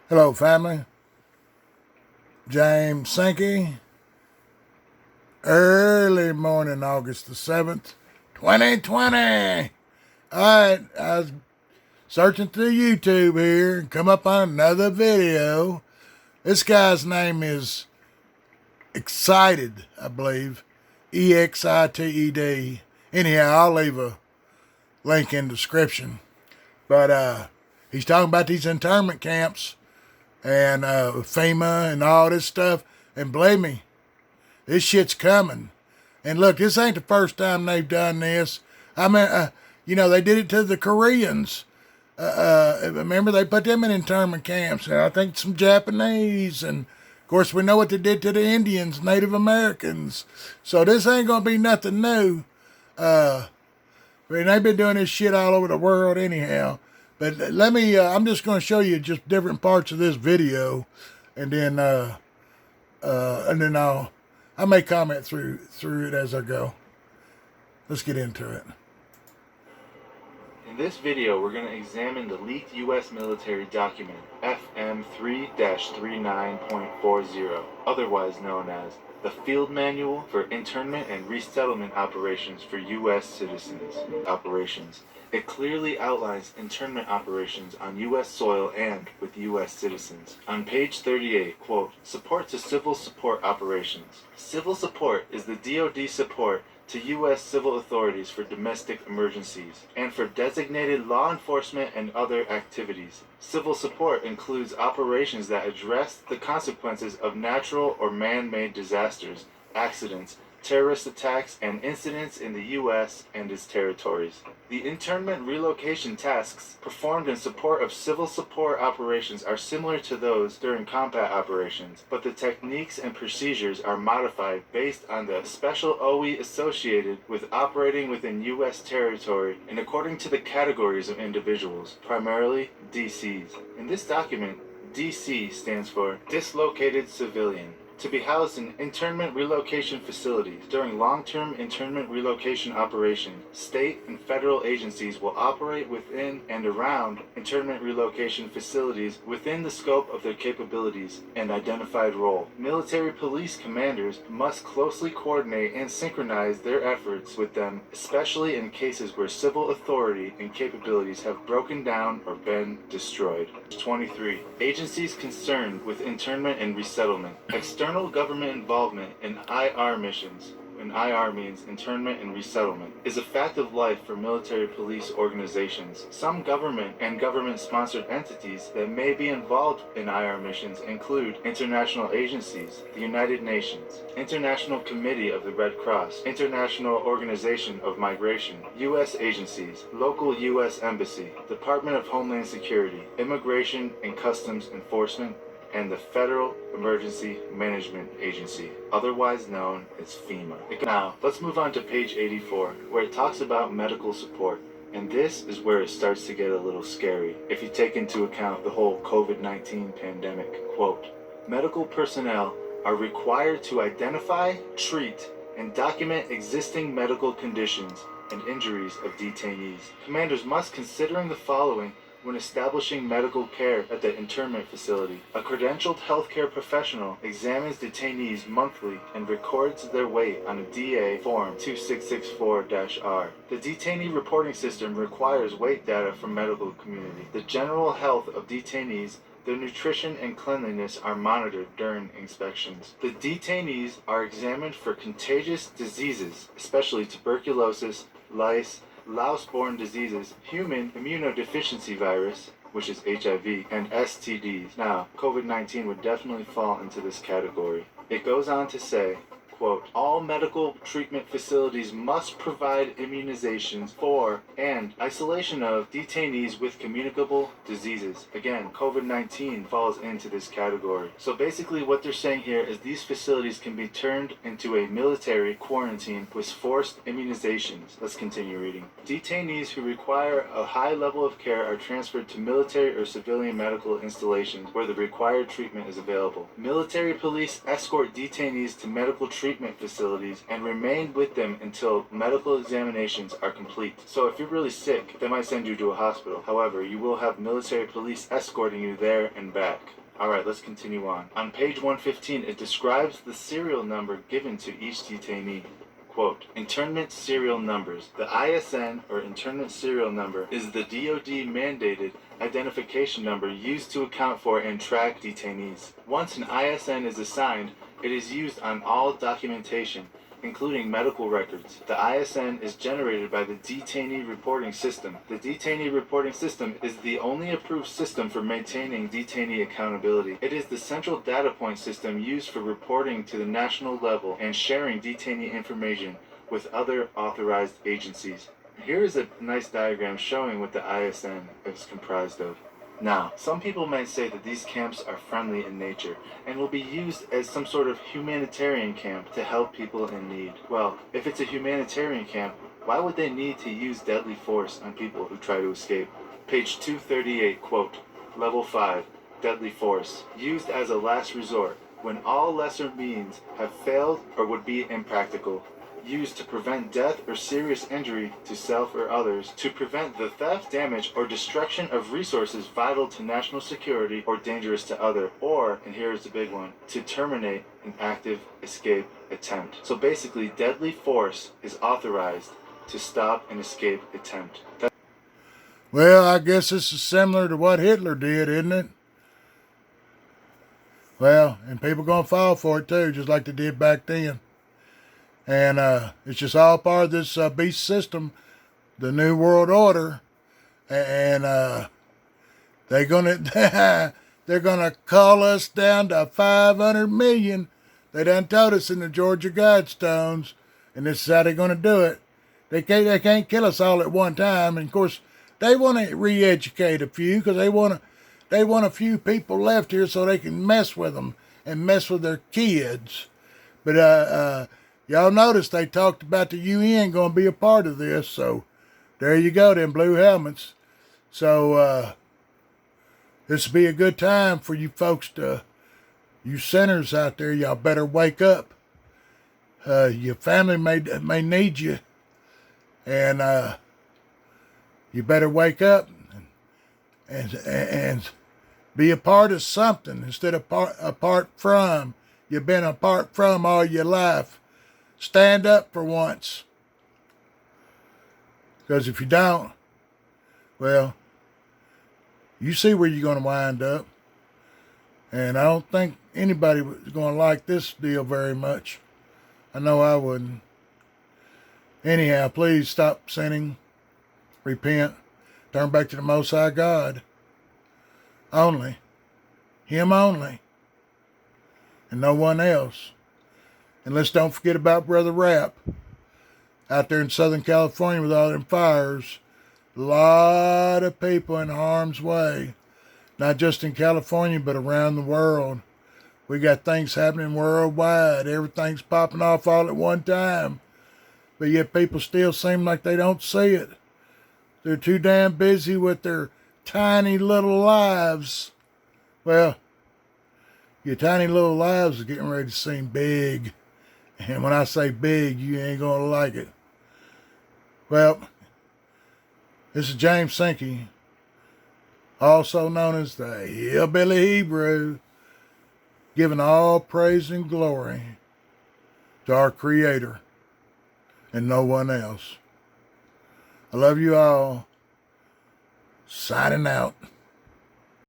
Hello, family. James Sankey. Early morning, August the 7th, 2020. All right, I was searching through YouTube here and come up on another video. This guy's name is xsited, I believe. XITED. Anyhow, I'll leave a link in the description. But he's talking about these internment camps and FEMA and all this stuff. And believe me, this shit's coming. And look, this ain't the first time they've done this. I mean, they did it to the Koreans. Remember, they put them in internment camps. And I think some Japanese. And, of course, we know what they did to the Indians, Native Americans. So this ain't going to be nothing new. I mean, they've been doing this shit all over the world anyhow. But let me, I'm just going to show you just different parts of this video. And then I may comment through it as I go. Let's get into it. In this video, we're going to examine the leaked U.S. military document FM 3-39.40, otherwise known as the Field Manual for Internment and Resettlement Operations for U.S. Citizens Operations. It clearly outlines internment operations on U.S. soil and with U.S. citizens. On page 38, quote, support to civil support operations. Civil support is the DoD support to U.S. civil authorities for domestic emergencies and for designated law enforcement and other activities. Civil support includes operations that address the consequences of natural or man-made disasters, accidents, terrorist attacks, and incidents in the U.S. and its territories. The internment relocation tasks performed in support of civil support operations are similar to those during combat operations, but the techniques and procedures are modified based on the special OE associated with operating within U.S. territory and according to the categories of individuals, primarily DCs. In this document, DC stands for Dislocated Civilian. To be housed in internment relocation facilities. During long-term internment relocation operations, state and federal agencies will operate within and around internment relocation facilities within the scope of their capabilities and identified role. Military police commanders must closely coordinate and synchronize their efforts with them, especially in cases where civil authority and capabilities have broken down or been destroyed. 23. Agencies concerned with internment and resettlement. External government involvement in IR missions, and IR means internment and resettlement, is a fact of life for military police organizations. Some government and government-sponsored entities that may be involved in IR missions include international agencies, the United Nations, International Committee of the Red Cross, International Organization of Migration, U.S. agencies, local U.S. Embassy, Department of Homeland Security, Immigration and Customs Enforcement, and the Federal Emergency Management Agency, otherwise known as FEMA. Now, let's move on to page 84, where it talks about medical support. And this is where it starts to get a little scary, if you take into account the whole COVID-19 pandemic. Quote, medical personnel are required to identify, treat, and document existing medical conditions and injuries of detainees. Commanders must consider the following when establishing medical care at the internment facility. A credentialed healthcare professional examines detainees monthly and records their weight on a DA Form 2664-R. The detainee reporting system requires weight data from medical community. The general health of detainees, their nutrition and cleanliness are monitored during inspections. The detainees are examined for contagious diseases, especially tuberculosis, lice, louse-borne diseases, human immunodeficiency virus, which is HIV, and STDs. Now, COVID-19 would definitely fall into this category. It goes on to say, quote, all medical treatment facilities must provide immunizations for and isolation of detainees with communicable diseases. Again, COVID-19 falls into this category. So basically what they're saying here is these facilities can be turned into a military quarantine with forced immunizations. Let's continue reading. Detainees who require a high level of care are transferred to military or civilian medical installations where the required treatment is available. Military police escort detainees to medical treatment treatment facilities and remain with them until medical examinations are complete. So if you're really sick, they might send you to a hospital. However, you will have military police escorting you there and back. Alright, let's continue on. On page 115, it describes the serial number given to each detainee. Quote, internment serial numbers. The ISN, or internment serial number, is the DoD mandated identification number used to account for and track detainees. Once an ISN is assigned, it is used on all documentation, including medical records. The ISN is generated by the Detainee Reporting System. The Detainee Reporting System is the only approved system for maintaining detainee accountability. It is the central data point system used for reporting to the national level and sharing detainee information with other authorized agencies. Here is a nice diagram showing what the ISN is comprised of. Now, some people might say that these camps are friendly in nature and will be used as some sort of humanitarian camp to help people in need. Well, if it's a humanitarian camp, why would they need to use deadly force on people who try to escape? Page 238, quote, Level 5, Deadly Force, used as a last resort, when all lesser means have failed or would be impractical. Used to prevent death or serious injury to self or others, to prevent the theft, damage, or destruction of resources vital to national security or dangerous to other, or, and here is the big one, to terminate an active escape attempt. So basically, deadly force is authorized to stop an escape attempt. Well, I guess this is similar to what Hitler did, isn't it? Well, and people gonna fall for it too, just like they did back then. And it's just all part of this beast system, the New World Order, and they're gonna call us down to 500 million. They done told us in the Georgia Guidestones, and this is how they're gonna do it. They can't kill us all at one time, and of course they want to re-educate a few because they want a few people left here so they can mess with them and mess with their kids. But y'all notice they talked about the UN going to be a part of this, so there you go, them blue helmets. So this will be a good time for you folks you sinners out there, y'all better wake up. Your family may need you, and you better wake up and be a part of something instead of apart from. You've been apart from all your life. Stand up for once. Because if you don't, well, you see where you're going to wind up. And I don't think anybody is going to like this deal very much. I know I wouldn't. Anyhow, please stop sinning. Repent. Turn back to the Most High God. Only. Him only. And no one else. And let's don't forget about Brother Rapp out there in Southern California with all them fires. A lot of people in harm's way. Not just in California, but around the world. We got things happening worldwide. Everything's popping off all at one time. But yet people still seem like they don't see it. They're too damn busy with their tiny little lives. Well, your tiny little lives are getting ready to seem big. And when I say big, you ain't going to like it. Well, this is James Sankey, also known as the Hillbilly Hebrew, giving all praise and glory to our Creator and no one else. I love you all. Signing out.